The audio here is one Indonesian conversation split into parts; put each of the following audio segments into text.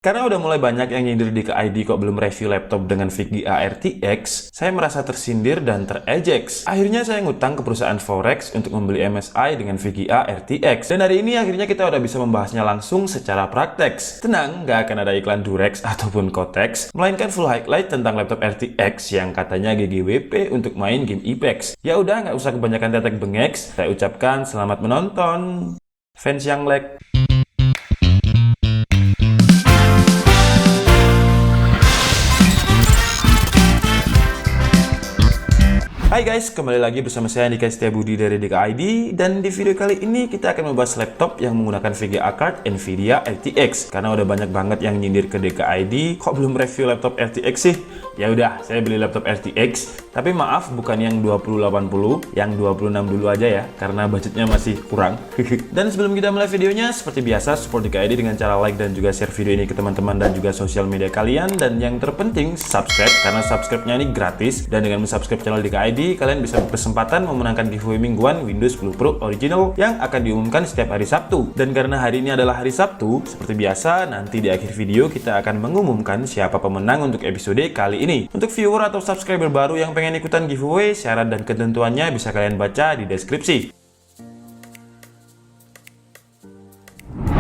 Karena udah mulai banyak yang nyindir di KID kok belum review laptop dengan VGA RTX, saya merasa tersindir dan terejek. Akhirnya saya ngutang ke perusahaan Forex untuk membeli MSI dengan VGA RTX. Dan hari ini akhirnya kita udah bisa membahasnya langsung secara praktek. Tenang, nggak akan ada iklan Durex ataupun Kotex, melainkan full highlight tentang laptop RTX yang katanya GGWP untuk main game Apex. Ya udah, nggak usah kebanyakan tetek bengek, saya ucapkan selamat menonton. Fans yang lag. Hai guys, kembali lagi bersama saya Andika Setiabudi dari DKID. Dan di video kali ini kita akan membahas laptop yang menggunakan VGA card Nvidia RTX. Karena udah banyak banget yang nyindir ke DKID, kok belum review laptop RTX sih? Ya udah, saya beli laptop RTX. Tapi maaf, bukan yang 2080, yang 26 dulu aja ya, karena budgetnya masih kurang. Dan sebelum kita mulai videonya, seperti biasa support DKID dengan cara like dan juga share video ini ke teman-teman dan juga sosial media kalian. Dan yang terpenting subscribe, karena subscribe-nya ini gratis. Dan dengan subscribe channel DKID, kalian bisa berkesempatan memenangkan giveaway mingguan Windows 10 Pro Original yang akan diumumkan setiap hari Sabtu. Dan karena hari ini adalah hari Sabtu, seperti biasa nanti di akhir video kita akan mengumumkan siapa pemenang untuk episode kali ini. Untuk viewer atau subscriber baru yang pengen ikutan giveaway, syarat dan ketentuannya bisa kalian baca di deskripsi.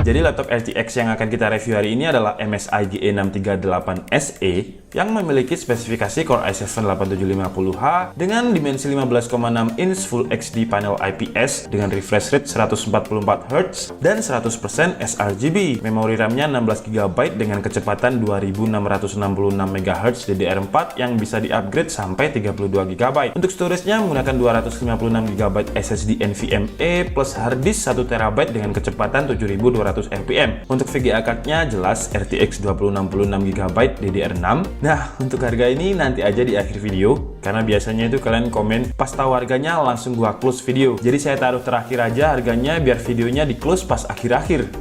Jadi laptop RTX yang akan kita review hari ini adalah MSI GE638SE yang memiliki spesifikasi Core i7 8750H dengan dimensi 15,6 inch Full HD panel IPS dengan refresh rate 144Hz dan 100% sRGB. Memori RAM-nya 16GB dengan kecepatan 2666MHz DDR4 yang bisa di-upgrade sampai 32GB. Untuk storage-nya menggunakan 256GB SSD NVMe plus hard disk 1TB dengan kecepatan 7200 fps. Untuk VGA card-nya jelas RTX 2066GB DDR6. Nah, untuk harga ini nanti aja di akhir video, karena biasanya itu kalian komen pas tahu harganya langsung gua close video. Jadi saya taruh terakhir aja harganya biar videonya di close pas akhir-akhir.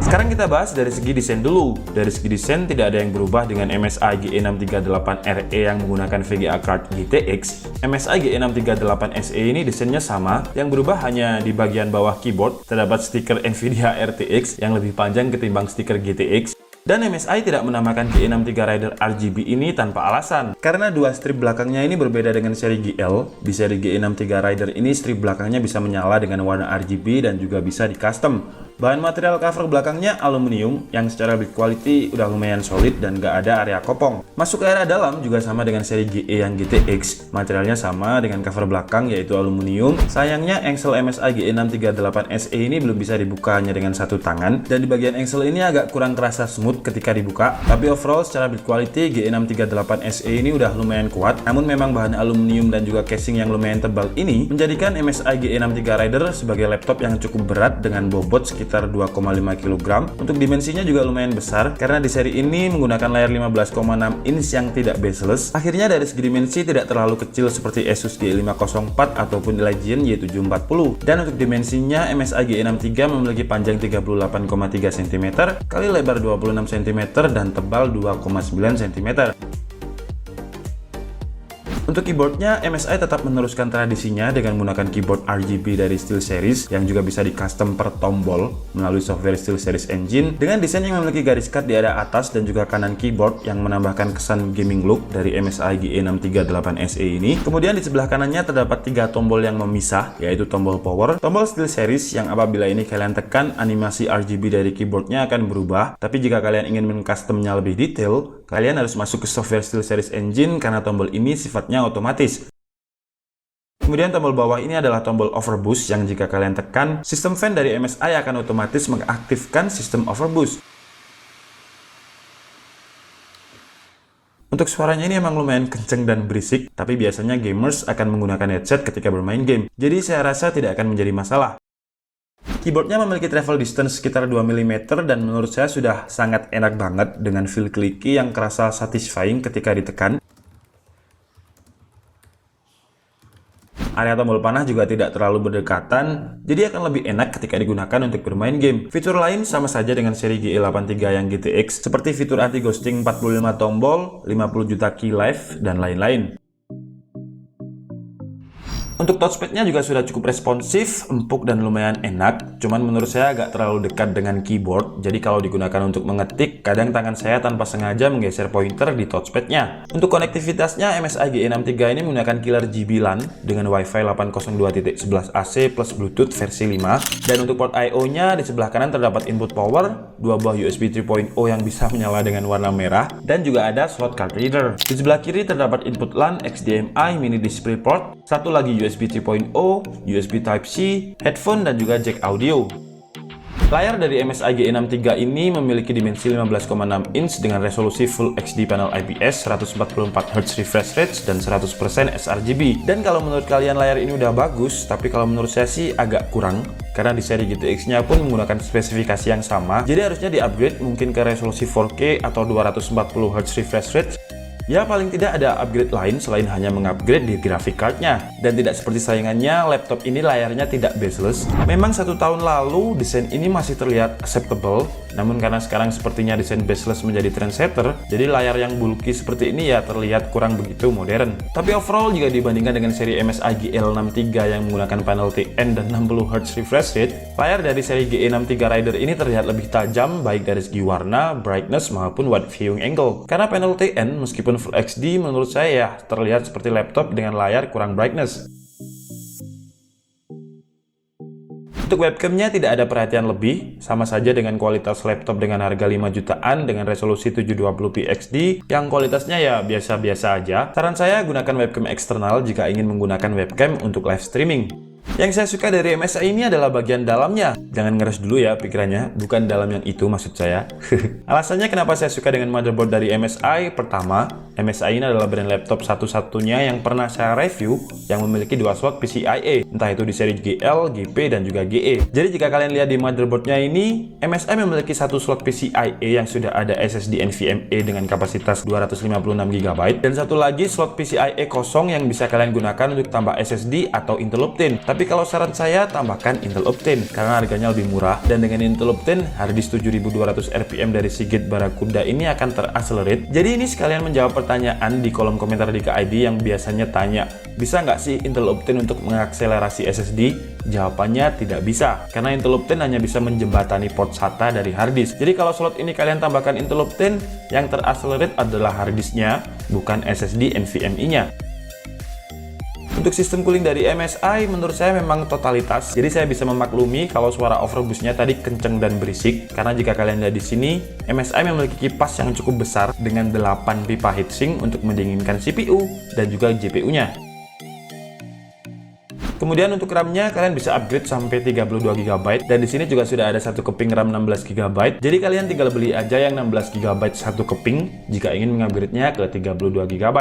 Sekarang kita bahas dari segi desain dulu. Dari segi desain tidak ada yang berubah dengan MSI GE638RE yang menggunakan VGA card GTX. MSI GE638SE ini desainnya sama, yang berubah hanya di bagian bawah keyboard terdapat stiker Nvidia RTX yang lebih panjang ketimbang stiker GTX. Dan MSI tidak menamakan GE63 Rider RGB ini tanpa alasan, karena dua strip belakangnya ini berbeda dengan seri GL. Di seri GE63 Rider ini strip belakangnya bisa menyala dengan warna RGB dan juga bisa di custom. Bahan material cover belakangnya aluminium yang secara build quality udah lumayan solid dan gak ada area kopong. Masuk ke area dalam juga sama dengan seri GE yang GTX. Materialnya sama dengan cover belakang yaitu aluminium. Sayangnya engsel MSI GE638SE ini belum bisa dibuka hanya dengan satu tangan, dan di bagian engsel ini agak kurang terasa smooth ketika dibuka. Tapi overall secara build quality GE638SE ini udah lumayan kuat. Namun memang bahan aluminium dan juga casing yang lumayan tebal ini menjadikan MSI GE63 Rider sebagai laptop yang cukup berat dengan bobot sekitar 2,5 kg. Untuk dimensinya juga lumayan besar karena di seri ini menggunakan layar 15,6 inch yang tidak bezel-less. Akhirnya dari segi dimensi tidak terlalu kecil seperti Asus G504 ataupun Legion Y740. Dan untuk dimensinya MSI GE63 memiliki panjang 38,3 cm kali lebar 26 cm dan tebal 2,9 cm. Untuk keyboardnya, MSI tetap meneruskan tradisinya dengan menggunakan keyboard RGB dari SteelSeries yang juga bisa di custom per tombol melalui software SteelSeries Engine dengan desain yang memiliki garis cut di area atas dan juga kanan keyboard yang menambahkan kesan gaming look dari MSI GE638SE ini. Kemudian di sebelah kanannya terdapat 3 tombol yang memisah, yaitu tombol power, tombol SteelSeries yang apabila ini kalian tekan animasi RGB dari keyboardnya akan berubah. Tapi jika kalian ingin mengcustomnya lebih detail, kalian harus masuk ke software SteelSeries Engine karena tombol ini sifatnya otomatis. Kemudian tombol bawah ini adalah tombol overboost yang jika kalian tekan, sistem fan dari MSI akan otomatis mengaktifkan sistem overboost. Untuk suaranya ini emang lumayan kenceng dan berisik, tapi biasanya gamers akan menggunakan headset ketika bermain game. Jadi saya rasa tidak akan menjadi masalah. Keyboardnya memiliki travel distance sekitar 2 mm dan menurut saya sudah sangat enak banget dengan feel clicky yang kerasa satisfying ketika ditekan. Area tombol panah juga tidak terlalu berdekatan, jadi akan lebih enak ketika digunakan untuk bermain game. Fitur lain sama saja dengan seri GE83 yang GTX, seperti fitur anti-ghosting 45 tombol, 50 juta key life, dan lain-lain. Untuk touchpadnya juga sudah cukup responsif, empuk dan lumayan enak. Cuman menurut saya agak terlalu dekat dengan keyboard. Jadi kalau digunakan untuk mengetik, kadang tangan saya tanpa sengaja menggeser pointer di touchpadnya. Untuk konektivitasnya, MSI GE63 ini menggunakan killer GB LAN dengan Wi-Fi 802.11ac plus Bluetooth versi 5. Dan untuk port I/O-nya di sebelah kanan terdapat input power, 2 buah USB 3.0 yang bisa menyala dengan warna merah, dan juga ada slot card reader. Di sebelah kiri terdapat input LAN, HDMI, mini display port, satu lagi USB 3.0, USB Type-C, headphone, dan juga jack audio. Layar dari MSI GE63 ini memiliki dimensi 15,6 inch dengan resolusi Full HD panel IPS, 144Hz refresh rate, dan 100% sRGB. Dan kalau menurut kalian layar ini udah bagus, tapi kalau menurut saya sih agak kurang, karena di seri GTX-nya pun menggunakan spesifikasi yang sama, jadi harusnya di-upgrade mungkin ke resolusi 4K atau 240Hz refresh rate. Ya paling tidak ada upgrade lain selain hanya mengupgrade di graphic card-nya. Dan tidak seperti saingannya, laptop ini layarnya tidak bezel. Memang 1 tahun lalu desain ini masih terlihat acceptable, namun karena sekarang sepertinya desain bezel menjadi trendsetter, jadi layar yang bulky seperti ini ya terlihat kurang begitu modern. Tapi overall jika dibandingkan dengan seri MSI GL63 yang menggunakan panel TN dan 60Hz refresh rate, layar dari seri GE63 Rider ini terlihat lebih tajam baik dari segi warna, brightness maupun wide viewing angle. Karena panel TN meskipun Full HD menurut saya ya terlihat seperti laptop dengan layar kurang brightness. Untuk webcamnya tidak ada perhatian lebih, sama saja dengan kualitas laptop dengan harga 5 jutaan dengan resolusi 720p XD yang kualitasnya ya biasa-biasa aja. Saran saya gunakan webcam eksternal jika ingin menggunakan webcam untuk live streaming. Yang saya suka dari MSI ini adalah bagian dalamnya. Jangan ngeres dulu ya pikirannya, bukan dalam yang itu maksud saya. Alasannya kenapa saya suka dengan motherboard dari MSI, pertama, MSI ini adalah brand laptop satu-satunya yang pernah saya review yang memiliki 2 slot PCIe, entah itu di seri GL, GP, dan juga GE. Jadi jika kalian lihat di motherboardnya ini, MSI memiliki 1 slot PCIe yang sudah ada SSD NVMe dengan kapasitas 256GB, dan satu lagi slot PCIe kosong yang bisa kalian gunakan untuk tambah SSD atau Intel Optane. Tapi kalau saran saya, tambahkan Intel Optane karena harganya lebih murah, dan dengan Intel Optane, harddisk 7200 RPM dari Seagate Barracuda ini akan teraccelerate. Jadi ini sekalian menjawab pertanyaan di kolom komentar di KID yang biasanya tanya, bisa nggak sih Intel Optane untuk mengakselerasi SSD? Jawabannya tidak bisa, karena Intel Optane hanya bisa menjembatani port SATA dari harddisk. Jadi kalau slot ini kalian tambahkan Intel Optane, yang teraccelerate adalah harddisknya, bukan SSD NVMe-nya. Untuk sistem cooling dari MSI menurut saya memang totalitas. Jadi saya bisa memaklumi kalau suara overboost-nya tadi kenceng dan berisik. Karena jika kalian lihat di sini, MSI memiliki kipas yang cukup besar dengan 8 pipa heatsink untuk mendinginkan CPU dan juga GPU-nya. Kemudian untuk RAM-nya kalian bisa upgrade sampai 32GB, dan di sini juga sudah ada satu keping RAM 16GB. Jadi kalian tinggal beli aja yang 16GB satu keping jika ingin mengupgrade-nya ke 32GB.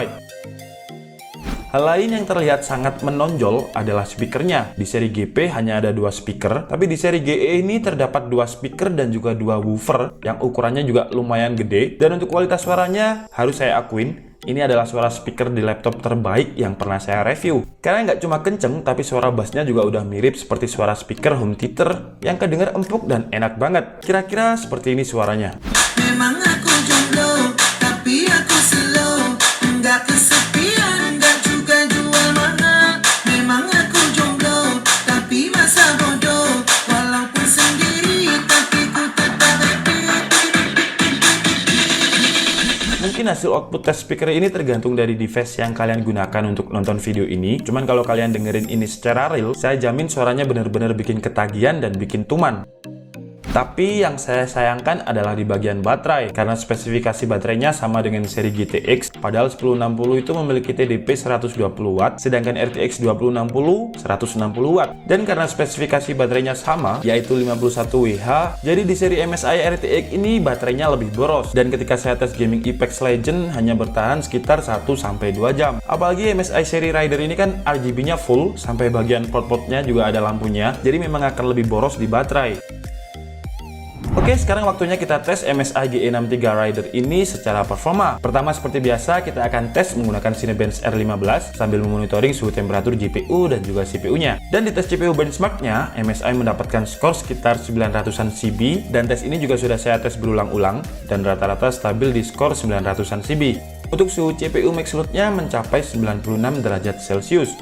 Hal lain yang terlihat sangat menonjol adalah speakernya. Di seri GP hanya ada 2 speaker, tapi di seri GE ini terdapat 2 speaker dan juga 2 woofer yang ukurannya juga lumayan gede. Dan untuk kualitas suaranya harus saya akuin, ini adalah suara speaker di laptop terbaik yang pernah saya review. Karena nggak cuma kenceng, tapi suara bassnya juga udah mirip seperti suara speaker home theater yang kedengar empuk dan enak banget. Kira-kira seperti ini suaranya. Memang aku jomblo, tapi aku slow, nggak kesepian, nggak juga jual mana. Memang aku jomblo, tapi masa bodoh, walaupun sendiri, tapi ku tetap happy. Mungkin hasil output test speaker ini tergantung dari device yang kalian gunakan untuk nonton video ini. Cuman kalau kalian dengerin ini secara real, saya jamin suaranya benar-benar bikin ketagihan dan bikin tuman. Tapi yang saya sayangkan adalah di bagian baterai, karena spesifikasi baterainya sama dengan seri GTX, padahal 1060 itu memiliki TDP 120W, sedangkan RTX 2060 160W. Dan karena spesifikasi baterainya sama, yaitu 51Wh, jadi di seri MSI RTX ini baterainya lebih boros. Dan ketika saya tes gaming Apex Legends hanya bertahan sekitar 1-2 jam. Apalagi MSI seri Rider ini kan RGB-nya full, sampai bagian port-portnya juga ada lampunya, jadi memang akan lebih boros di baterai. Oke, sekarang waktunya kita tes MSI GE63 Rider ini secara performa. Pertama, seperti biasa, kita akan tes menggunakan Cinebench R15 sambil memonitoring suhu temperatur GPU dan juga CPU-nya. Dan di tes CPU benchmark-nya, MSI mendapatkan skor sekitar 900-an CB, dan tes ini juga sudah saya tes berulang-ulang, dan rata-rata stabil di skor 900-an CB. Untuk suhu CPU max load-nya mencapai 96 derajat Celcius.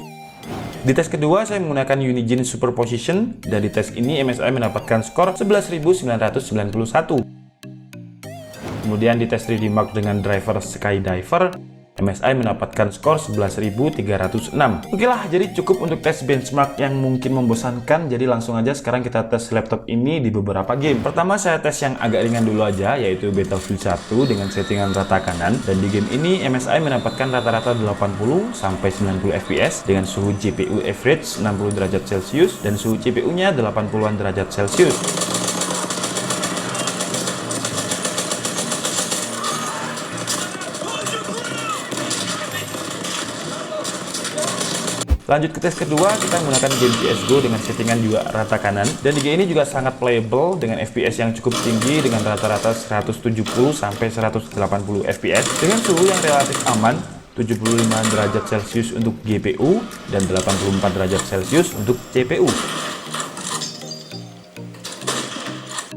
Di tes kedua saya menggunakan Unigine Superposition dan di tes ini MSI mendapatkan skor 11.991. Kemudian di tes 3D Mark dengan driver Skydiver, MSI mendapatkan skor 11.306. Oke lah, jadi cukup untuk tes benchmark yang mungkin membosankan. Jadi langsung aja sekarang kita tes laptop ini di beberapa game. Pertama saya tes yang agak ringan dulu aja, yaitu Battlefield 1 dengan settingan rata kanan. Dan di game ini MSI mendapatkan rata-rata 80 sampai 90 fps dengan suhu GPU average 60 derajat Celcius dan suhu CPU-nya 80-an derajat Celcius. Lanjut ke tes kedua, kita menggunakan game CSGO dengan settingan juga rata kanan. Dan di game ini juga sangat playable dengan FPS yang cukup tinggi dengan rata-rata 170 sampai 180 FPS dengan suhu yang relatif aman, 75 derajat Celcius untuk GPU dan 84 derajat Celcius untuk CPU.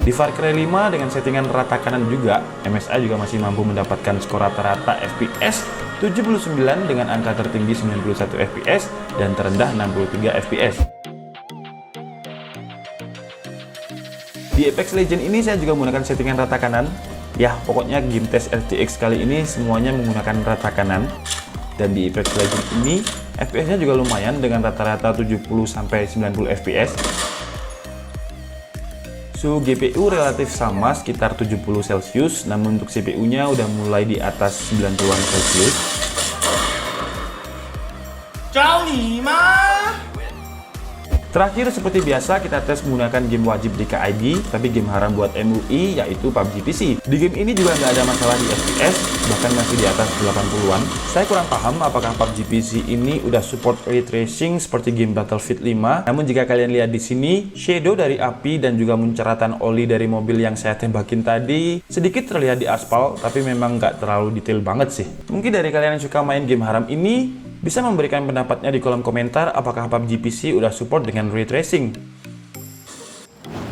Di Far Cry 5 dengan settingan rata kanan juga, MSI juga masih mampu mendapatkan skor rata-rata FPS 79 dengan angka tertinggi 91 fps dan terendah 63 fps. Di Apex Legends ini saya juga menggunakan settingan rata kanan. Ya, pokoknya game tes RTX kali ini semuanya menggunakan rata kanan. Dan di Apex Legends ini FPS-nya juga lumayan dengan rata-rata 70 sampai 90 fps. Suhu GPU relatif sama sekitar 70 Celcius, namun untuk CPU-nya udah mulai di atas 90-an Celcius. Terakhir seperti biasa kita tes menggunakan game wajib di KID, tapi game haram buat MUI yaitu PUBG PC. Di game ini juga nggak ada masalah di FPS, bahkan masih di atas 80-an. Saya kurang paham apakah PUBG PC ini udah support ray tracing seperti game Battlefield 5. Namun jika kalian lihat di sini, shadow dari api dan juga munceratan oli dari mobil yang saya tembakin tadi sedikit terlihat di aspal, tapi memang nggak terlalu detail banget sih. Mungkin dari kalian yang suka main game haram ini bisa memberikan pendapatnya di kolom komentar apakah PUBG PC udah support dengan ray tracing.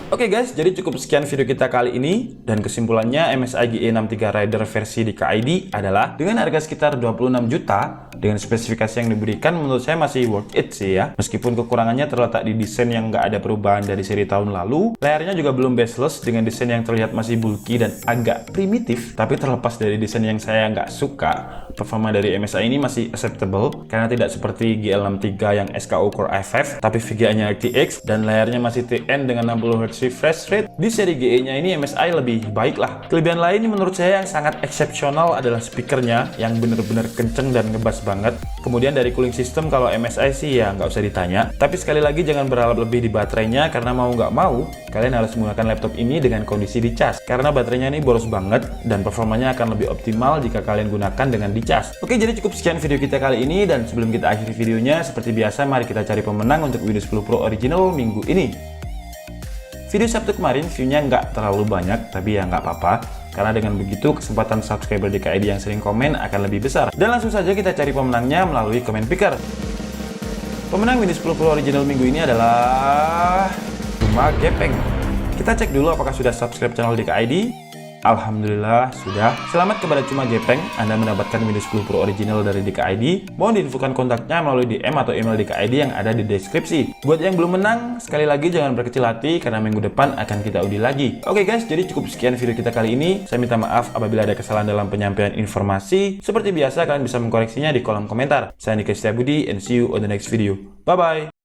Oke guys, jadi cukup sekian video kita kali ini, dan kesimpulannya MSI GE63 Raider versi di KID adalah dengan harga sekitar 26 juta dengan spesifikasi yang diberikan menurut saya masih worth it sih ya. Meskipun kekurangannya terletak di desain yang nggak ada perubahan dari seri tahun lalu, layarnya juga belum bezel dengan desain yang terlihat masih bulky dan agak primitif. Tapi terlepas dari desain yang saya nggak suka, performa dari MSI ini masih acceptable karena tidak seperti GL63 yang SKU Core i5 tapi VGA-nya RTX dan layarnya masih TN dengan 60 Hz refresh rate. Di seri GE-nya ini MSI lebih baik lah. Kelebihan lain menurut saya yang sangat eksepsional adalah speakernya yang bener-bener kenceng dan ngebas banget. Kemudian dari cooling system kalau MSI sih ya nggak usah ditanya. Tapi sekali lagi jangan berharap lebih di baterainya karena mau nggak mau kalian harus menggunakan laptop ini dengan kondisi dicas karena baterainya ini boros banget dan performanya akan lebih optimal jika kalian gunakan dengan dicas. Oke, jadi cukup sekian video kita kali ini, dan sebelum kita akhiri videonya seperti biasa mari kita cari pemenang untuk Windows 10 Pro Original minggu ini. Video Sabtu kemarin view-nya nggak terlalu banyak, tapi ya nggak apa-apa. Karena dengan begitu kesempatan subscriber di KID yang sering komen akan lebih besar. Dan langsung saja kita cari pemenangnya melalui comment picker. Pemenang Windows 10 Pro Original minggu ini adalah Cuma Gepeng. Kita cek dulu apakah sudah subscribe channel di KID. Alhamdulillah sudah. Selamat kepada Cuma Gepeng, Anda mendapatkan Windows 10 Pro Original dari DKID. Mohon diinfokan kontaknya melalui DM atau email DKID yang ada di deskripsi. Buat yang belum menang, sekali lagi jangan berkecil hati karena minggu depan akan kita undi lagi. Oke guys, jadi cukup sekian video kita kali ini. Saya minta maaf apabila ada kesalahan dalam penyampaian informasi. Seperti biasa kalian bisa mengkoreksinya di kolom komentar. Saya Niko Setiabudi and see you on the next video. Bye bye.